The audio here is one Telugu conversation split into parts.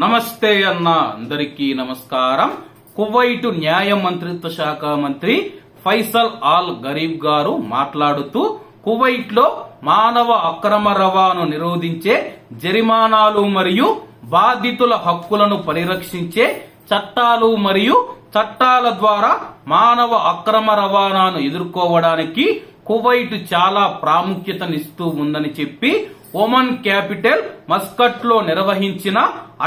నమస్తే అన్న అందరికీ నమస్కారం. కువైట్ న్యాయ మంత్రిత్వ శాఖ మంత్రి ఫైసల్ ఆల్ గరీబ్ గారు మాట్లాడుతూ కువైట్ లో మానవ అక్రమ రవాణాను నిరోధించే జరిమానాలు మరియు బాధితుల హక్కులను పరిరక్షించే చట్టాలు మరియు చట్టాల ద్వారా మానవ అక్రమ రవాణాను ఎదుర్కోవడానికి కువైట్ చాలా ప్రాముఖ్యతనిస్తూ ఉందని చెప్పి ఒమన్ క్యాపిటల్ మస్కట్ లో నిర్వహించిన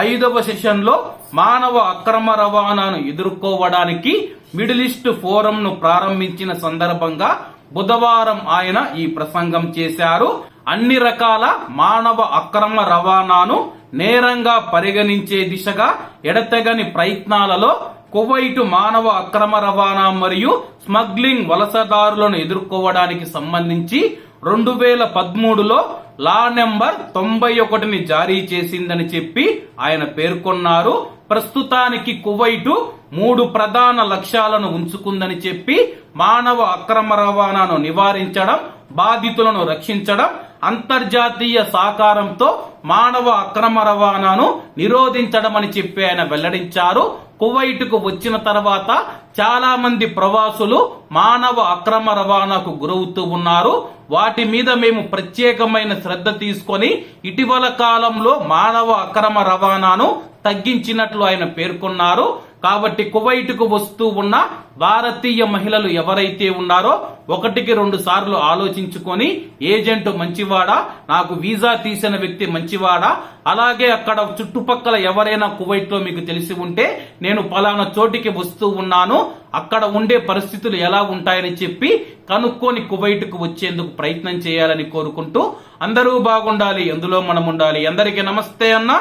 5వ సెషన్ లో మానవ అక్రమ రవాణాను ఎదుర్కోవడానికి మిడిల్ ఈస్ట్ ఫోరం ను ప్రారంభించిన సందర్భంగా బుధవారం ఆయన ఈ ప్రసంగం చేశారు. అన్ని రకాల మానవ అక్రమ రవాణాను నేరంగా పరిగణించే దిశగా ఎడతెగని ప్రయత్నాలలో కువైట్ మానవ అక్రమ రవాణా మరియు స్మగ్లింగ్ వలసదారులను ఎదుర్కోవడానికి సంబంధించి 2013లో లా నెంబర్ 91ని జారీ చేసిందని చెప్పి ఆయన పేర్కొన్నారు. ప్రస్తుతానికి కువైట్ 3 ప్రధాన లక్ష్యాలను ఉంచుకుందని చెప్పి మానవ అక్రమ రవాణాను నివారించడం, బాధితులను రక్షించడం, అంతర్జాతీయ సహకారంతో మానవ అక్రమ రవాణాను నిరోధించడం అని చెప్పి ఆయన వెల్లడించారు. కువైట్ కు వచ్చిన తర్వాత చాలా మంది ప్రవాసులు మానవ అక్రమ రవాణాకు గురవుతూ ఉన్నారు. వాటి మీద మేము ప్రత్యేకమైన శ్రద్ధ తీసుకొని ఇటీవల కాలంలో మానవ అక్రమ రవాణాను తగ్గించినట్లు ఆయన పేర్కొన్నారు. కాబట్టి కువైట్ కు వస్తూ ఉన్న భారతీయ మహిళలు ఎవరైతే ఉన్నారో 1-2 సార్లు ఆలోచించుకొని ఏజెంట్ మంచివాడా, నాకు వీసా తీసిన వ్యక్తి మంచివాడా, అలాగే అక్కడ చుట్టుపక్కల ఎవరైనా కువైట్ లో మీకు తెలిసి ఉంటే నేను పలానా చోటికి వస్తూ ఉన్నాను, అక్కడ ఉండే పరిస్థితులు ఎలా ఉంటాయని చెప్పి కనుక్కొని కువైట్ కు వచ్చేందుకు ప్రయత్నం చేయాలని కోరుకుంటూ అందరూ బాగుండాలి, అందులో మనం ఉండాలి. అందరికీ నమస్తే అన్న.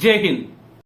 జై హింద్.